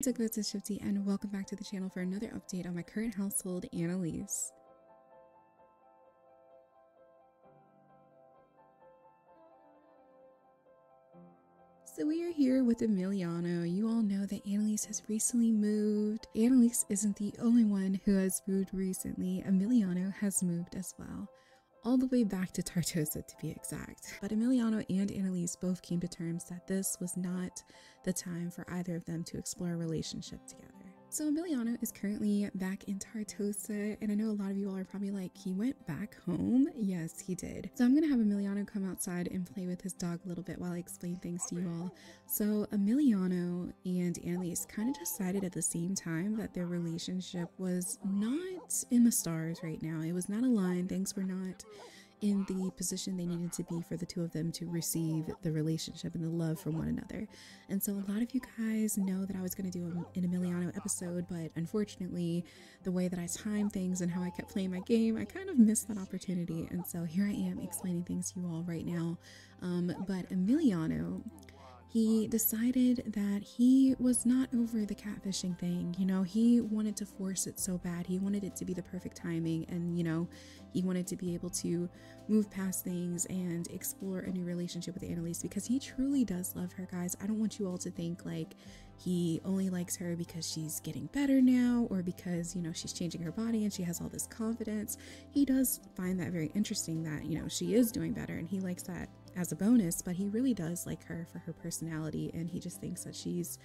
It's Shiipty and welcome back to the channel for another update on my current household, Annalise. So we are here with Milano. You all know that Annalise has recently moved. Annalise isn't the only one who has moved recently. Milano has moved as well. All the way back to Tartosa to be exact. But Milano and Annalise both came to terms that this was not the time for either of them to explore a relationship together. So Milano is currently back in Tartosa, and I know a lot of you all are probably like, he went back home? Yes, he did. So I'm gonna have Milano come outside and play with his dog a little bit while I explain things to you all. So Milano and Annalise kind of decided at the same time that their relationship was not in the stars right now. It was not aligned. Things were not in the position they needed to be for the two of them to receive the relationship and the love from one another. And so a lot of you guys know that I was going to do an Emiliano episode, but unfortunately the way that I timed things and how I kept playing my game, I kind of missed that opportunity. And so here I am explaining things to you all right now. But Emiliano, he decided that he was not over the catfishing thing. You know, he wanted to force it so bad. He wanted it to be the perfect timing, and you know, he wanted to be able to move past things and explore a new relationship with Annalise because he truly does love her, guys. I don't want you all to think like he only likes her because she's getting better now or because, you know, she's changing her body and she has all this confidence. He does find that very interesting that, you know, she is doing better, and he likes that as a bonus, but he really does like her for her personality, and he just thinks that she's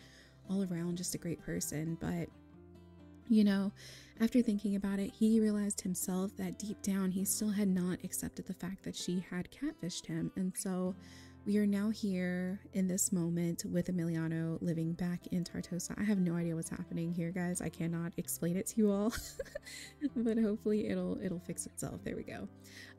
all around just a great person. But you know, after thinking about it, he realized himself that deep down he still had not accepted the fact that she had catfished him. And so we are now here in this moment with Emiliano living back in Tartosa. I have no idea what's happening here, guys. I cannot explain it to you all, but hopefully it'll fix itself. There we go.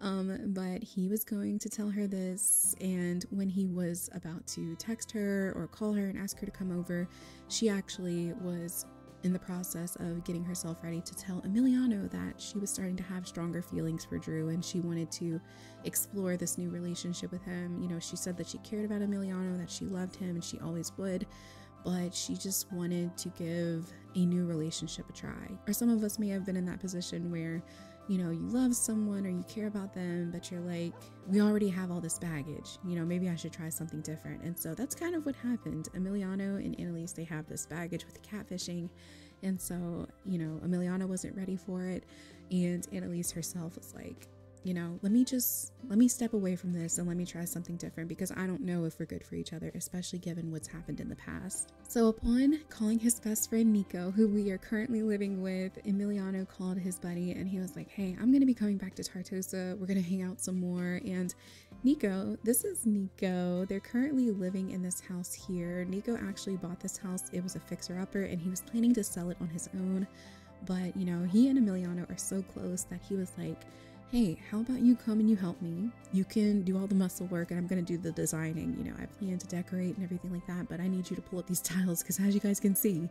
But he was going to tell her this, and when he was about to text her or call her and ask her to come over, she actually was in the process of getting herself ready to tell Emiliano that she was starting to have stronger feelings for Drew and she wanted to explore this new relationship with him. You know, she said that she cared about Emiliano, that she loved him, and she always would, but she just wanted to give a new relationship a try. Or some of us may have been in that position where, you know, you love someone or you care about them, but you're like, we already have all this baggage, you know, maybe I should try something different. And so that's kind of what happened. Emiliano and Annalise, they have this baggage with the catfishing. And so, you know, Emiliano wasn't ready for it. And Annalise herself was like, you know, let me step away from this and let me try something different because I don't know if we're good for each other, especially given what's happened in the past. So upon calling his best friend Nico, who we are currently living with, Emiliano called his buddy and he was like, hey, I'm going to be coming back to Tartosa. We're going to hang out some more. And Nico, this is Nico. They're currently living in this house here. Nico actually bought this house. It was a fixer-upper and he was planning to sell it on his own. But, you know, he and Emiliano are so close that he was like, hey, how about you come and you help me? You can do all the muscle work and I'm going to do the designing. You know, I plan to decorate and everything like that, but I need you to pull up these tiles because as you guys can see,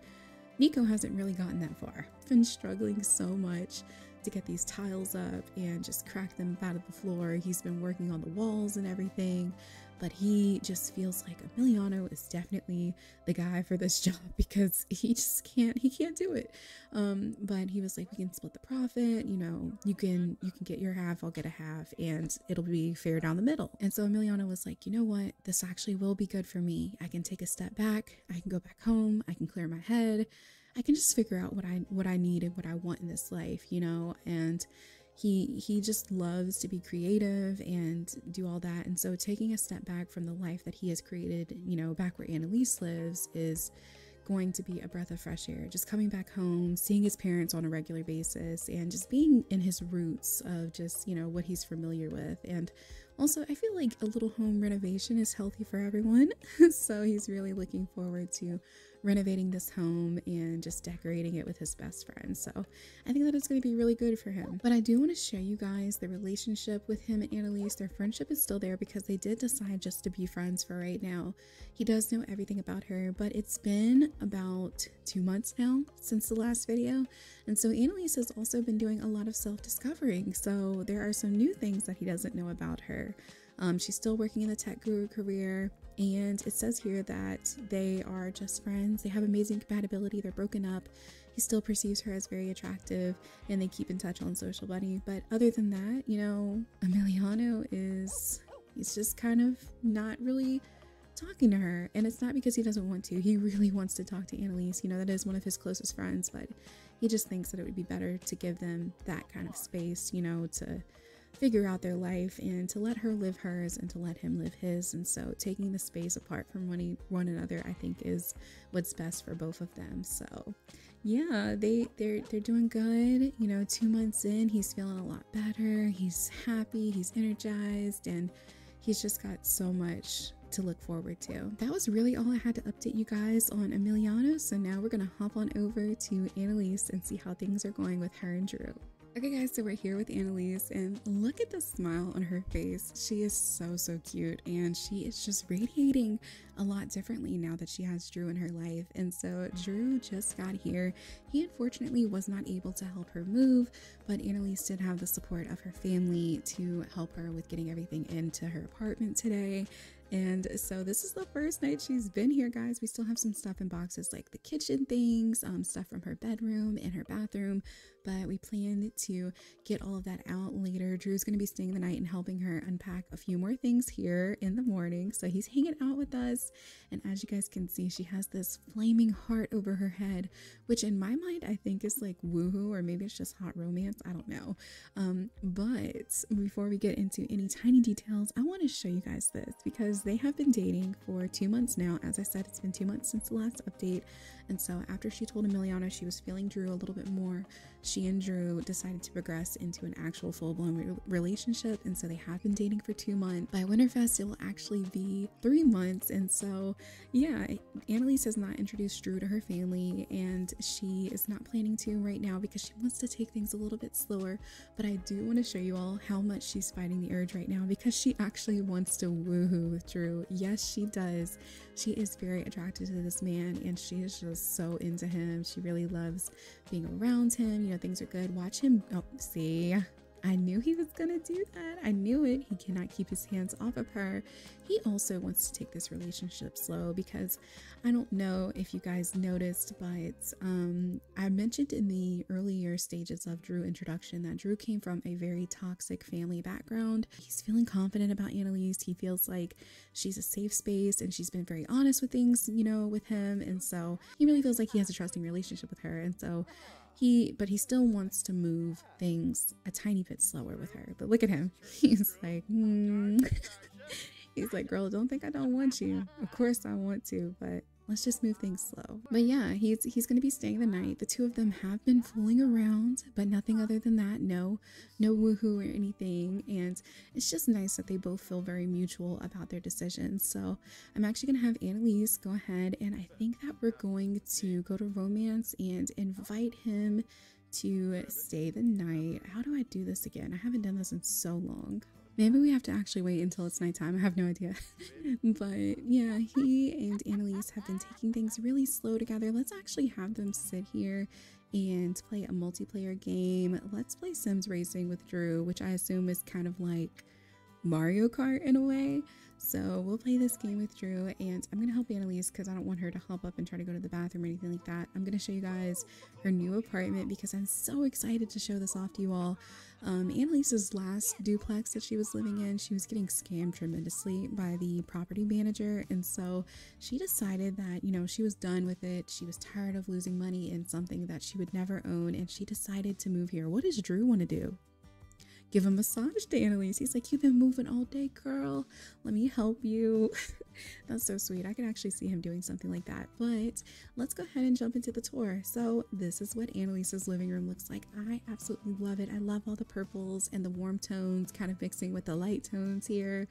Nico hasn't really gotten that far. Been struggling so much to get these tiles up and just crack them out of the floor. He's been working on the walls and everything, but he just feels like Emiliano is definitely the guy for this job because he can't do it. But he was like, we can split the profit, you know, you can get your half, I'll get a half, and it'll be fair down the middle. And so Emiliano was like, you know what, this actually will be good for me. I can take a step back, I can go back home, I can clear my head, I can just figure out what I need and what I want in this life, you know. And he just loves to be creative and do all that. And so taking a step back from the life that he has created, you know, back where Annalise lives, is going to be a breath of fresh air. Just coming back home, seeing his parents on a regular basis, and just being in his roots of just, you know, what he's familiar with. And also, I feel like a little home renovation is healthy for everyone. So he's really looking forward to renovating this home and just decorating it with his best friend. So I think that it's going to be really good for him. But I do want to show you guys the relationship with him and Annalise. Their friendship is still there because they did decide just to be friends for right now. He does know everything about her, but it's been about 2 months now since the last video. And so Annalise has also been doing a lot of self-discovering. So there are some new things that he doesn't know about her. She's still working in the tech guru career. And it says here that they are just friends. They have amazing compatibility. They're broken up. He still perceives her as very attractive, and they keep in touch on Social Buddy. But other than that, you know, Emiliano he's just kind of not really talking to her. And it's not because he doesn't want to. He really wants to talk to Annalise. You know, that is one of his closest friends, but he just thinks that it would be better to give them that kind of space, you know, to figure out their life and to let her live hers and to let him live his. And so taking the space apart from one another, I think, is what's best for both of them. So yeah, they're doing good. You know, 2 months in, he's feeling a lot better. He's happy, he's energized, and he's just got so much to look forward to. That was really all I had to update you guys on Emiliano. So now we're gonna hop on over to Annalise and see how things are going with her and Drew. Okay guys, so we're here with Annalise, and look at the smile on her face. She is so cute, and she is just radiating a lot differently now that she has Drew in her life. And so Drew just got here. He unfortunately was not able to help her move, but Annalise did have the support of her family to help her with getting everything into her apartment today. And so this is the first night she's been here, guys. We still have some stuff in boxes, like the kitchen things, stuff from her bedroom and her bathroom, but we planned to get all of that out later. Drew's going to be staying the night and helping her unpack a few more things here in the morning. So he's hanging out with us. And as you guys can see, she has this flaming heart over her head, which in my mind, I think is like woohoo, or maybe it's just hot romance. I don't know. But before we get into any tiny details, I want to show you guys this because they have been dating for 2 months now. As I said, it's been 2 months since the last update. And so after she told Emiliano she was feeling Drew a little bit more, she and Drew decided to progress into an actual full-blown relationship. And so they have been dating for 2 months. By Winterfest, it will actually be 3 months. And so yeah, Annalise has not introduced Drew to her family, and she is not planning to right now because she wants to take things a little bit slower. But I do want to show you all how much she's fighting the urge right now, because she actually wants to woohoo with Drew. Yes, she does. She is very attracted to this man, and she is just so into him. She really loves being around him. You know, things are good. Watch him. Oh, see, I knew he was gonna do that. I knew it. He cannot keep his hands off of her. He also wants to take this relationship slow, because I don't know if you guys noticed, but I mentioned in the earlier stages of Drew introduction that Drew came from a very toxic family background. He's feeling confident about Annalise. He feels like she's a safe space, and she's been very honest with things, you know, with him. And so he really feels like he has a trusting relationship with her. And so but he still wants to move things a tiny bit slower with her. But look at him. He's like, he's like, girl, don't think I don't want you. Of course I want to, but let's just move things slow. But yeah, he's going to be staying the night. The two of them have been fooling around, but nothing other than that. No woohoo or anything. And it's just nice that they both feel very mutual about their decisions. So I'm actually going to have Annalise go ahead, and I think that we're going to go to romance and invite him to stay the night. How do I do this again? I haven't done this in so long. Maybe we have to actually wait until it's nighttime. I have no idea. But yeah, he and Annalise have been taking things really slow together. Let's actually have them sit here and play a multiplayer game. Let's play Sims Racing with Drew, which I assume is kind of like Mario Kart in a way. So we'll play this game with Drew, and I'm going to help Annalise because I don't want her to hop up and try to go to the bathroom or anything like that. I'm going to show you guys her new apartment because I'm so excited to show this off to you all. Annalise's last duplex that she was living in, she was getting scammed tremendously by the property manager. And so she decided that, you know, she was done with it. She was tired of losing money in something that she would never own. And she decided to move here. What does Drew want to do? Give a massage to Annalise. He's like, you've been moving all day, girl. Let me help you. That's so sweet. I can actually see him doing something like that. But let's go ahead and jump into the tour. So this is what Annalise's living room looks like. I absolutely love it. I love all the purples and the warm tones kind of mixing with the light tones here.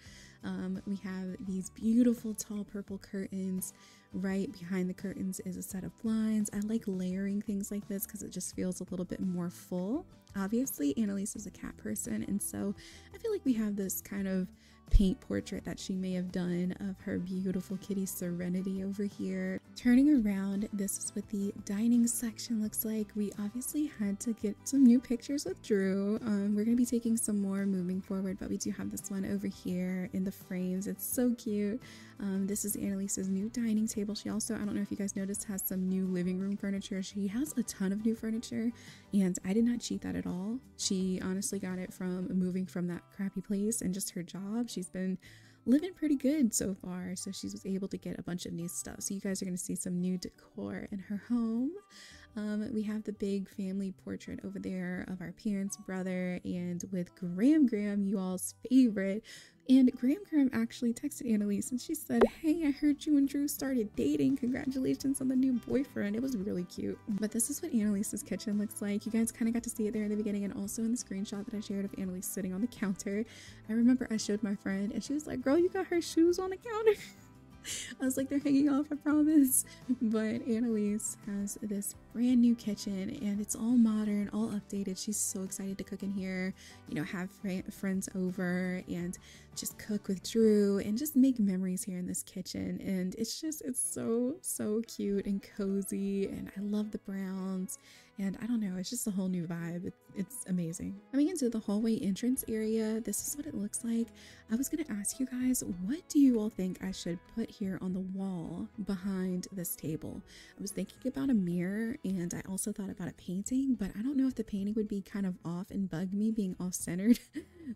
We have these beautiful tall purple curtains. Right behind the curtains is a set of blinds. I like layering things like this because it just feels a little bit more full. Obviously, Annalise is a cat person, and so I feel like we have this kind of paint portrait that she may have done of her beautiful kitty Serenity over here. Turning around, this is what the dining section looks like. We obviously had to get some new pictures with Drew. We're gonna be taking some more moving forward, but we do have this one over here in the frames. It's so cute. This is Annalise's new dining table. She also, I don't know if you guys noticed, has some new living room furniture. She has a ton of new furniture, and I did not cheat that at all. She honestly got it from moving from that crappy place and just her job. She's been living pretty good so far, so she was able to get a bunch of new stuff. So you guys are going to see some new decor in her home. We have the big family portrait over there of our parents, brother, and with Graham, you all's favorite. And Graham actually texted Annalise and she said, "Hey, I heard you and Drew started dating. Congratulations on the new boyfriend." It was really cute. But this is what Annalise's kitchen looks like. You guys kind of got to see it there in the beginning and also in the screenshot that I shared of Annalise sitting on the counter. I remember I showed my friend and she was like, "Girl, you got her shoes on the counter." I was like, "They're hanging off, I promise." But Annalise has this brand new kitchen and it's all modern, all updated. She's so excited to cook in here, you know, have friends over and just cook with Drew and just make memories here in this kitchen. And it's so cute and cozy, and I love the browns. And I don't know, it's just a whole new vibe. It's amazing. Coming into the hallway entrance area, this is what it looks like. I was gonna ask you guys, what do you all think I should put here on the wall behind this table? I was thinking about a mirror, and I also thought about a painting, but I don't know if the painting would be kind of off and bug me being off-centered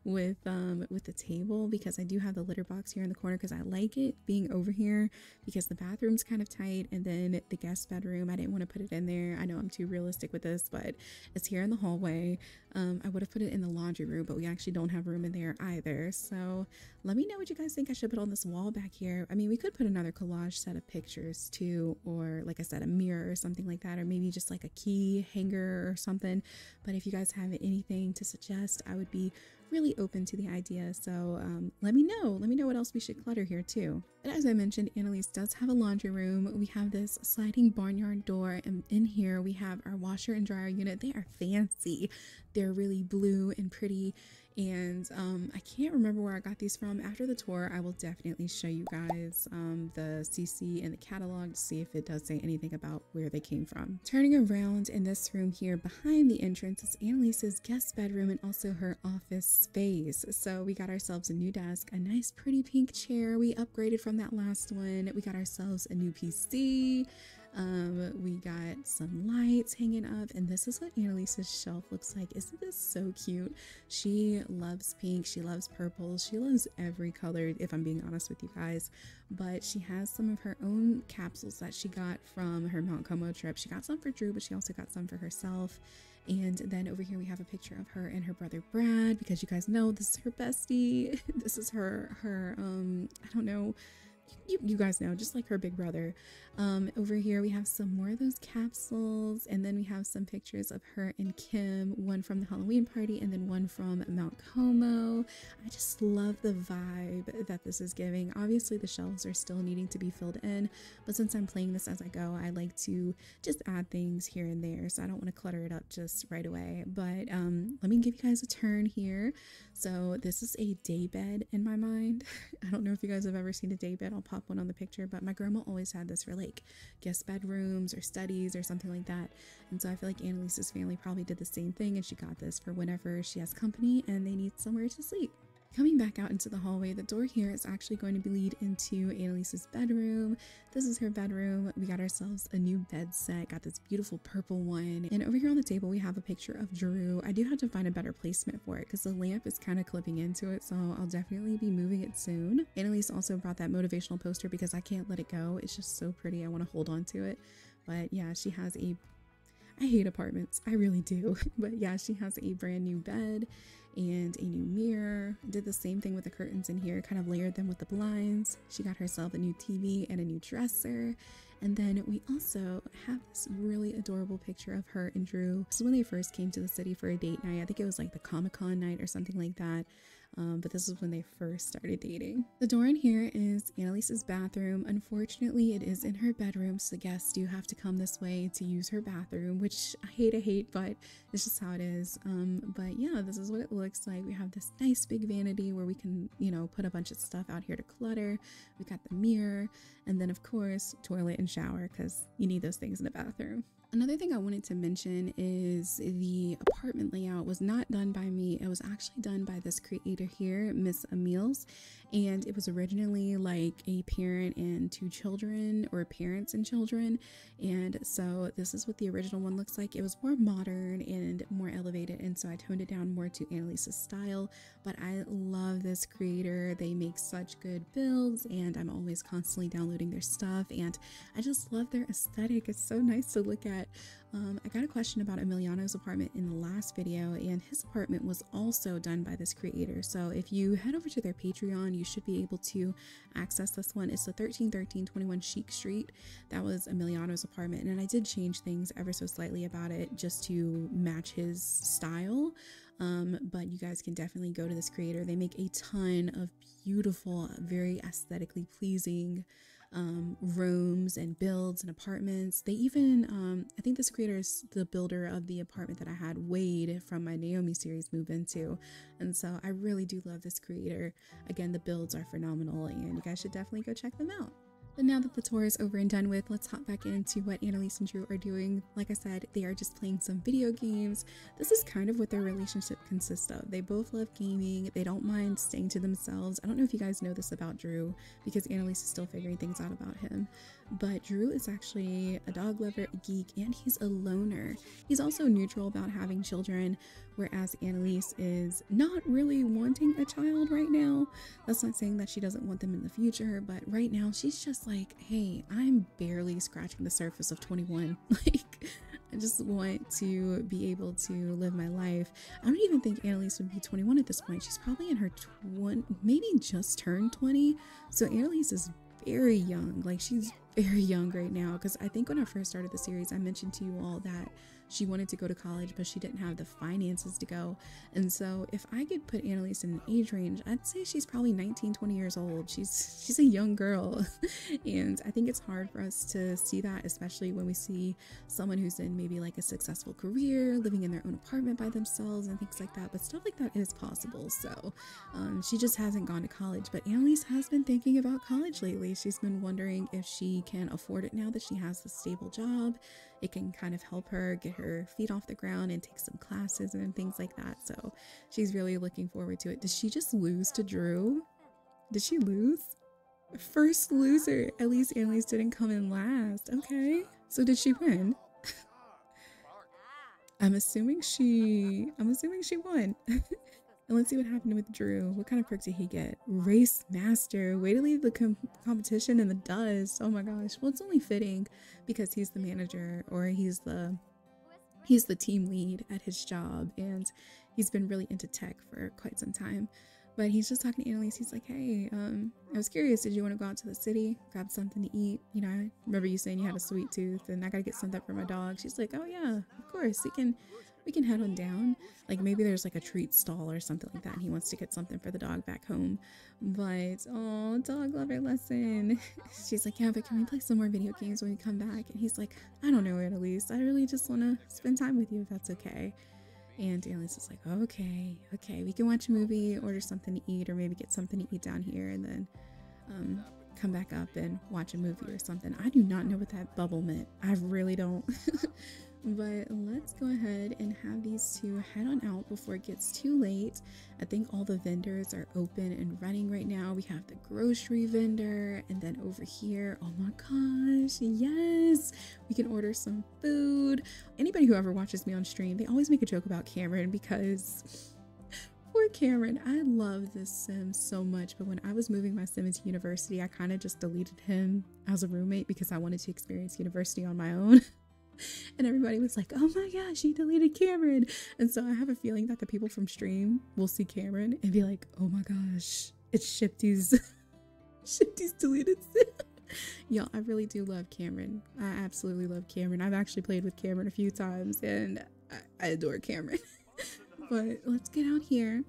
with the table, because I do have the litter box here in the corner because I like it being over here because the bathroom's kind of tight, and then the guest bedroom, I didn't want to put it in there. I know I'm too realistic with this, but it's here in the hallway. I would have put it in the laundry room, but we actually don't have room in there either. So let me know what you guys think I should put on this wall back here. I mean, we could put another collage set of pictures too, or like I said, a mirror or something like that, or maybe just like a key hanger or something. But if you guys have anything to suggest, I would be really open to the idea. So let me know what else we should clutter here too. But as I mentioned, Annalise does have a laundry room. We have this sliding barnyard door, and in here we have our washer and dryer unit. They are fancy. They're really blue and pretty, and I can't remember where I got these from. After the tour, I will definitely show you guys the CC and the catalog to see if it does say anything about where they came from. Turning around in this room here behind the entrance is Annalise's guest bedroom and also her office space. So we got ourselves a new desk, a nice pretty pink chair. We upgraded from that last one. We got ourselves a new PC. We got some lights hanging up, and this is what Annalise's shelf looks like. Isn't this so cute? She loves pink, she loves purple, she loves every color, if I'm being honest with you guys. But she has some of her own capsules that she got from her Mount Como trip. She got some for Drew, but she also got some for herself. And then over here we have a picture of her and her brother Brad, because you guys know this is her bestie. This is her I don't know, you guys know, just like her big brother. Over here we have some more of those capsules, and then we have some pictures of her and Kim, one from the Halloween party and then one from Mount Como. I just love the vibe that this is giving. Obviously the shelves are still needing to be filled in, but since I'm playing this as I go, I like to just add things here and there, so I don't want to clutter it up just right away. But let me give you guys a turn here. So this is a day bed in my mind. I don't know if you guys have ever seen a day bed. I'll pop one on the picture, but my grandma always had this for like guest bedrooms or studies or something like that. And so I feel like Annalise's family probably did the same thing, and she got this for whenever she has company and they need somewhere to sleep. Coming back out into the hallway, the door here is actually going to lead into Annalise's bedroom. This is her bedroom. We got ourselves a new bed set, got this beautiful purple one. And over here on the table, we have a picture of Drew. I do have to find a better placement for it because the lamp is kind of clipping into it, so I'll definitely be moving it soon. Annalise also brought that motivational poster because I can't let it go. It's just so pretty. I want to hold on to it. But yeah, she has I hate apartments, I really do. But yeah, she has a brand new bed and a new mirror. Did the same thing with the curtains in here, kind of layered them with the blinds. She got herself a new TV and a new dresser. And then we also have this really adorable picture of her and Drew. This is when they first came to the city for a date night. I think it was like the Comic-Con night or something like that. but this is when they first started dating. The door in here is Annalise's bathroom. Unfortunately, it is in her bedroom, so guests do have to come this way to use her bathroom, which I hate, but it's just how it is. But yeah, this is what it looks like. We have this nice big vanity where we can, you know, put a bunch of stuff out here to clutter. We got the mirror, and then of course, toilet and shower, because you need those things in a bathroom. Another thing I wanted to mention is the apartment layout was not done by me. It was actually done by this creator here, Miss Emils, and it was originally like a parent and two children, or parents and children, and so this is what the original one looks like. It was more modern and more elevated, and so I toned it down more to Annalise's style, but I love this creator. They make such good builds, and I'm always constantly downloading their stuff, and I just love their aesthetic. It's so nice to look at. I got a question about Emiliano's apartment in the last video, and his apartment was also done by this creator. So if you head over to their Patreon, you should be able to access this one. It's the 1321 Chic Street. That was Emiliano's apartment, and I did change things ever so slightly about it just to match his style. But you guys can definitely go to this creator. They make a ton of beautiful, very aesthetically pleasing rooms and builds and apartments. They even I think this creator is the builder of the apartment that I had Wade from my Naomi series move into, and so I really do love this creator. Again, the builds are phenomenal, and you guys should definitely go check them out. But now that the tour is over and done with, let's hop back into what Annalise and Drew are doing. Like I said, they are just playing some video games. This is kind of what their relationship consists of. They both love gaming. They don't mind staying to themselves. I don't know if you guys know this about Drew, because Annalise is still figuring things out about him. But Drew is actually a dog lover, a geek, and he's a loner. He's also neutral about having children, whereas Annalise is not really wanting a child right now. That's not saying that she doesn't want them in the future, but right now she's just like, hey, I'm barely scratching the surface of 21. Like, I just want to be able to live my life. I don't even think Annalise would be 21 at this point. She's probably in her 20, maybe just turned 20. So Annalise is very young. Like, she's very young right now, because I think when I first started the series, I mentioned to you all that she wanted to go to college, but she didn't have the finances to go. And so if I could put Annalise in an age range, I'd say she's probably 19, 20 years old. She's a young girl. And I think it's hard for us to see that, especially when we see someone who's in maybe like a successful career, living in their own apartment by themselves and things like that. But stuff like that is possible. So she just hasn't gone to college. But Annalise has been thinking about college lately. She's been wondering if she can afford it now that she has a stable job. It can kind of help her get her feet off the ground and take some classes and things like that. So she's really looking forward to it. Did she just lose to Drew? Did she lose? First loser. At least Annalise didn't come in last. Okay. So did she win? I'm assuming she won. And let's see what happened with Drew. What kind of perk did he get? Race Master. Way to leave the competition in the dust. Oh my gosh. Well, it's only fitting because he's the manager, or he's the team lead at his job, and he's been really into tech for quite some time. But he's just talking to Annalise. He's like, hey, I was curious, did you want to go out to the city, grab something to eat? You know, I remember you saying you had a sweet tooth and I gotta get something for my dog. She's like, oh yeah, of course, we can head on down. Like, maybe there's like a treat stall or something like that, and he wants to get something for the dog back home. But oh, dog lover lesson. She's like, yeah, but can we play some more video games when we come back? And he's like, I don't know, Annalise, I really just want to spend time with you, if that's okay. And Annalise is like, okay, we can watch a movie, order something to eat, or maybe get something to eat down here, and then come back up and watch a movie or something. I do not know what that bubble meant. I really don't. But let's go ahead and have these two head on out before it gets too late. I think all the vendors are open and running right now. We have the grocery vendor, and then over here, oh my gosh, yes, we can order some food. Anybody who ever watches me on stream, they always make a joke about Cameron, because poor Cameron. I love this sim so much, but when I was moving my sim into university, I kind of just deleted him as a roommate because I wanted to experience university on my own. And everybody was like, oh my gosh, you deleted Cameron. And so I have a feeling that the people from stream will see Cameron and be like, oh my gosh, it's Shiipty's deleted sim. Y'all, I really do love Cameron. I absolutely love Cameron. I've actually played with Cameron a few times, and I adore Cameron. But let's get out here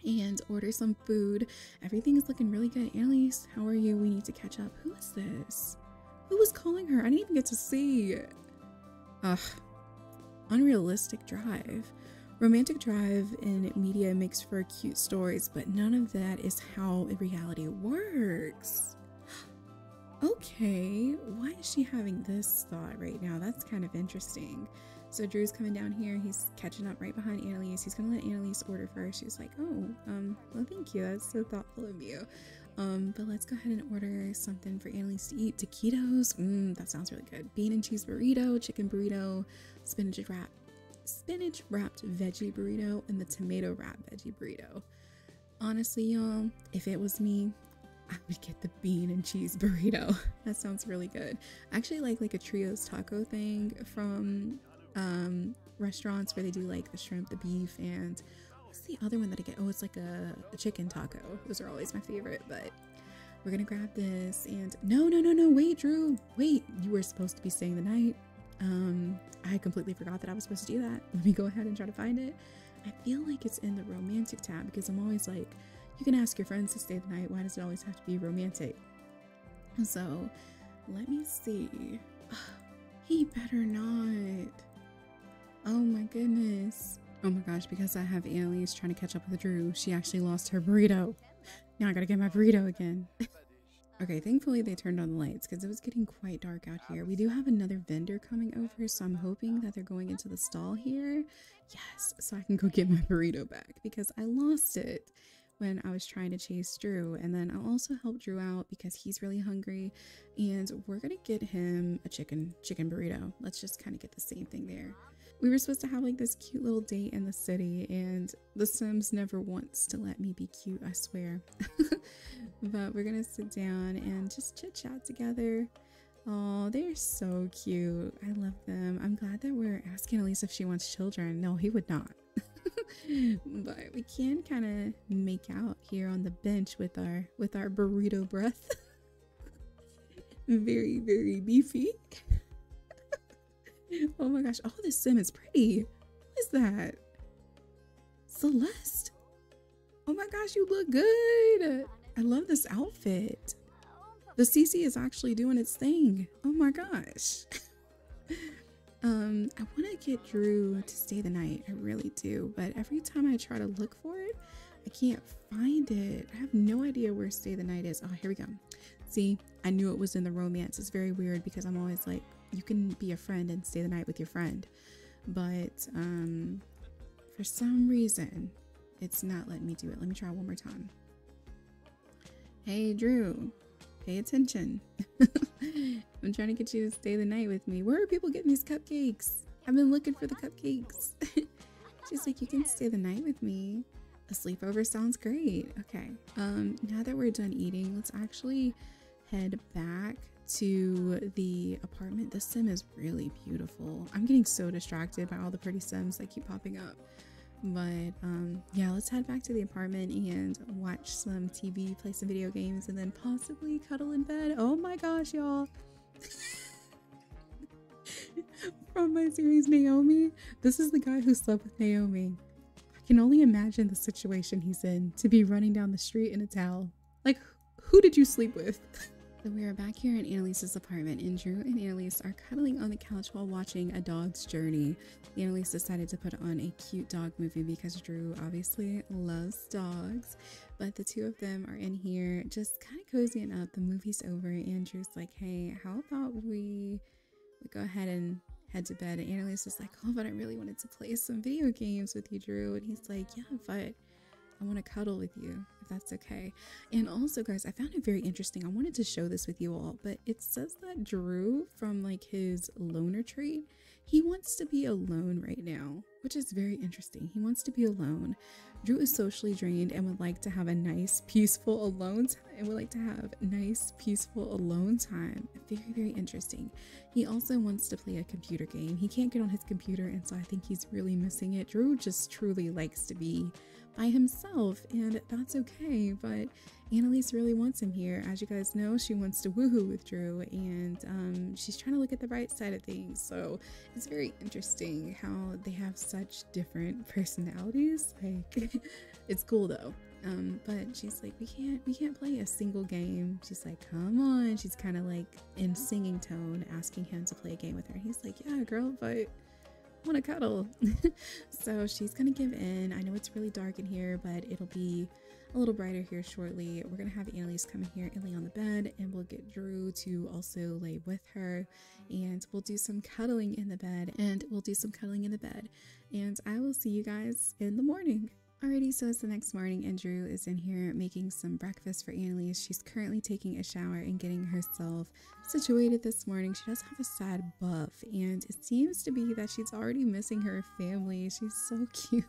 and order some food. Everything is looking really good. Annalise, how are you? We need to catch up. Who is this? Who was calling her? I didn't even get to see. Ugh. Unrealistic drive. Romantic drive in media makes for cute stories, but none of that is how reality works. Okay, why is she having this thought right now? That's kind of interesting. So Drew's coming down here. He's catching up right behind Annalise. He's gonna let Annalise order first. She's like, oh, well, thank you. That's so thoughtful of you. But let's go ahead and order something for Annalise to eat. Taquitos. That sounds really good. Bean and cheese burrito, chicken burrito, spinach wrapped veggie burrito, and the tomato wrapped veggie burrito. Honestly, y'all, if it was me, I would get the bean and cheese burrito. That sounds really good. I actually like a trios taco thing from restaurants where they do like the shrimp, the beef, and what's the other one that I get? Oh, it's like a chicken taco. Those are always my favorite. But we're gonna grab this. And no, wait, Drew, wait, you were supposed to be staying the night. I completely forgot that I was supposed to do that. Let me go ahead and try to find it. I feel like it's in the romantic tab because I'm always like, you can ask your friends to stay the night. Why does it always have to be romantic? So let me see. He better not. Oh my goodness. Oh my gosh, because I have Annalise trying to catch up with Drew, she actually lost her burrito. Now I gotta get my burrito again. Okay, thankfully they turned on the lights because it was getting quite dark out here. We do have another vendor coming over, so I'm hoping that they're going into the stall here. Yes, so I can go get my burrito back because I lost it when I was trying to chase Drew. And then I'll also help Drew out because he's really hungry, and we're gonna get him a chicken burrito. Let's just kind of get the same thing there. We were supposed to have like this cute little date in the city, and the Sims never wants to let me be cute, I swear. But we're gonna sit down and just chit chat together. Oh, they're so cute. I love them. I'm glad that we're asking Annalise if she wants children. No, he would not. But we can kind of make out here on the bench with our burrito breath. Very, very beefy. Oh my gosh. Oh, this sim is pretty. What is that? Celeste. Oh my gosh, you look good. I love this outfit. The CC is actually doing its thing. Oh my gosh. I want to get Drew to stay the night. I really do. But every time I try to look for it, I can't find it. I have no idea where stay the night is. Oh, here we go. See, I knew it was in the romance. It's very weird because I'm always like, you can be a friend and stay the night with your friend. But for some reason, it's not letting me do it. Let me try one more time. Hey, Drew, pay attention. I'm trying to get you to stay the night with me. Where are people getting these cupcakes? I've been looking for the cupcakes. She's like, you can stay the night with me. A sleepover sounds great. Okay. Now that we're done eating, let's actually head back to the apartment. This sim is really beautiful. I'm getting so distracted by all the pretty sims that keep popping up. But yeah, let's head back to the apartment and watch some TV, play some video games, and then possibly cuddle in bed. Oh my gosh, y'all. From my series Naomi, this is the guy who slept with Naomi. I can only imagine the situation he's in, to be running down the street in a towel. Like, who did you sleep with? So we are back here in Annalise's apartment, and Drew and Annalise are cuddling on the couch while watching A Dog's Journey. Annalise decided to put on a cute dog movie because Drew obviously loves dogs. But the two of them are in here just kind of cozying up. The movie's over, and Drew's like, hey, how about we go ahead and head to bed? And Annalise is like, oh, but I really wanted to play some video games with you, Drew. And he's like, yeah, but I want to cuddle with you, if that's okay. And also, guys, I found it very interesting. I wanted to share this with you all, but it says that Drew, from like his loner trait, he wants to be alone right now, which is very interesting. He wants to be alone. Drew is socially drained and would like to have a nice, peaceful alone time. Very, very interesting. He also wants to play a computer game. He can't get on his computer, and so I think he's really missing it. Drew just truly likes to be by himself, and that's okay. But Annalise really wants him here. As you guys know, she wants to woohoo with Drew, and she's trying to look at the bright side of things. So it's very interesting how they have such different personalities. Like, it's cool though. But she's like, we can't play a single game. She's like, come on. She's kind of like in singing tone, asking him to play a game with her. He's like, yeah, girl, but I want to cuddle. So she's gonna give in. I know it's really dark in here, but it'll be a little brighter here shortly. We're gonna have Annalise come in here and lay on the bed, and we'll get Drew to also lay with her, and we'll do some cuddling in the bed, and I will see you guys in the morning. Alrighty, so it's the next morning and Drew is in here making some breakfast for Annalise. She's currently taking a shower and getting herself situated this morning. She does have a sad buff, and it seems to be that she's already missing her family. She's so cute.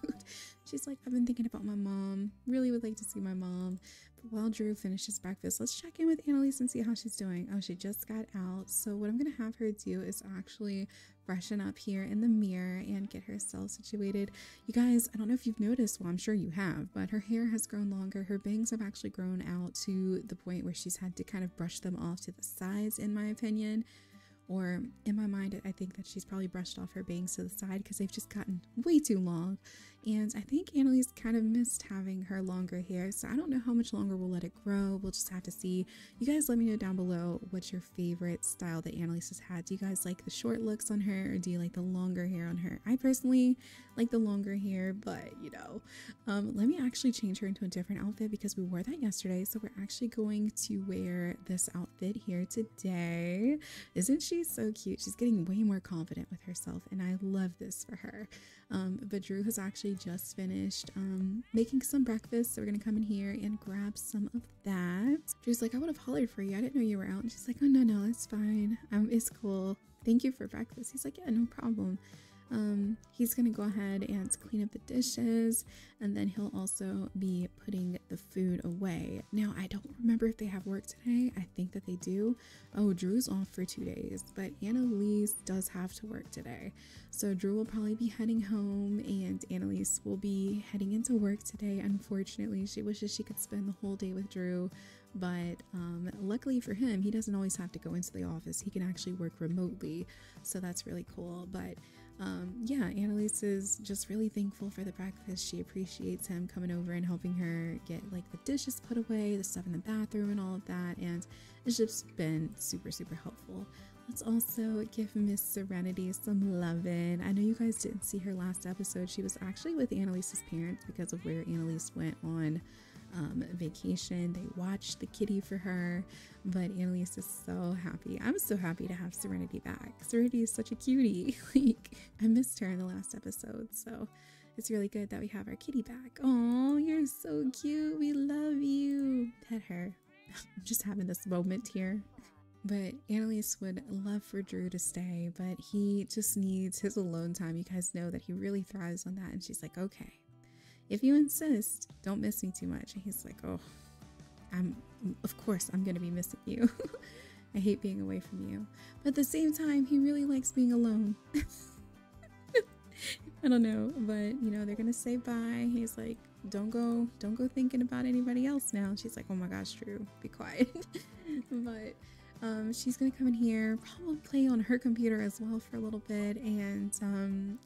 She's like, I've been thinking about my mom. Really would like to see my mom. But while Drew finishes breakfast, let's check in with Annalise and see how she's doing. Oh, she just got out. So what I'm going to have her do is actually freshen up here in the mirror and get herself situated. You guys, I don't know if you've noticed, well, I'm sure you have, but her hair has grown longer. Her bangs have actually grown out to the point where she's had to kind of brush them off to the sides, in my opinion. Or in my mind, I think that she's probably brushed off her bangs to the side because they've just gotten way too long. And I think Annalise kind of missed having her longer hair, so I don't know how much longer we'll let it grow. We'll just have to see. You guys let me know down below what's your favorite style that Annalise has had. Do you guys like the short looks on her, or do you like the longer hair on her? I personally like the longer hair, but you know, let me actually change her into a different outfit because we wore that yesterday. So we're actually going to wear this outfit here today. Isn't she so cute? She's getting way more confident with herself, and I love this for her. But Drew has actually just finished making some breakfast, so we're gonna come in here and grab some of that. Drew's like, I would have hollered for you. I didn't know you were out. And she's like, oh no, it's fine. It's cool. Thank you for breakfast. He's like, yeah, no problem. He's gonna go ahead and clean up the dishes, and then he'll also be putting the food away. Now, I don't remember if they have work today. I think that they do. Oh, Drew's off for 2 days, but Annalise does have to work today. So Drew will probably be heading home, and Annalise will be heading into work today. Unfortunately, she wishes she could spend the whole day with Drew, but luckily for him, he doesn't always have to go into the office. He can actually work remotely, so that's really cool. But yeah, Annalise is just really thankful for the breakfast. She appreciates him coming over and helping her get like the dishes put away, the stuff in the bathroom and all of that, and it's just been super helpful. Let's also give Miss Serenity some lovin'. I know you guys didn't see her last episode. She was actually with Annalise's parents because of where Annalise went on vacation. They watched the kitty for her, but Annalise is so happy. I'm so happy to have Serenity back. Serenity is such a cutie. Like, I missed her in the last episode, so it's really good that we have our kitty back. Oh, you're so cute. We love you. Pet her. I'm just having this moment here. But Annalise would love for Drew to stay, but he just needs his alone time. You guys know that he really thrives on that, and she's like, okay, if you insist, don't miss me too much. And he's like, oh, of course I'm gonna be missing you. I hate being away from you. But at the same time, he really likes being alone. I don't know, but you know, they're gonna say bye. He's like, don't go thinking about anybody else now. And she's like, oh my gosh, Drew, be quiet. But she's gonna come in here, probably play on her computer as well for a little bit, and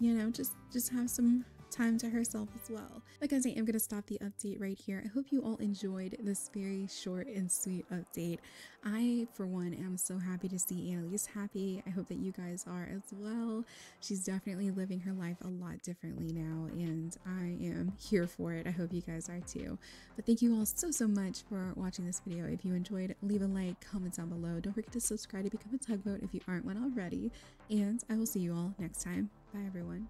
you know, just have some time to herself as well. But guys, I am going to stop the update right here. I hope you all enjoyed this very short and sweet update. I, for one, am so happy to see Annalise happy. I hope that you guys are as well. She's definitely living her life a lot differently now, and I am here for it. I hope you guys are too. But thank you all so much for watching this video. If you enjoyed, leave a like, comment down below. Don't forget to subscribe to become a tugboat if you aren't one already, and I will see you all next time. Bye everyone.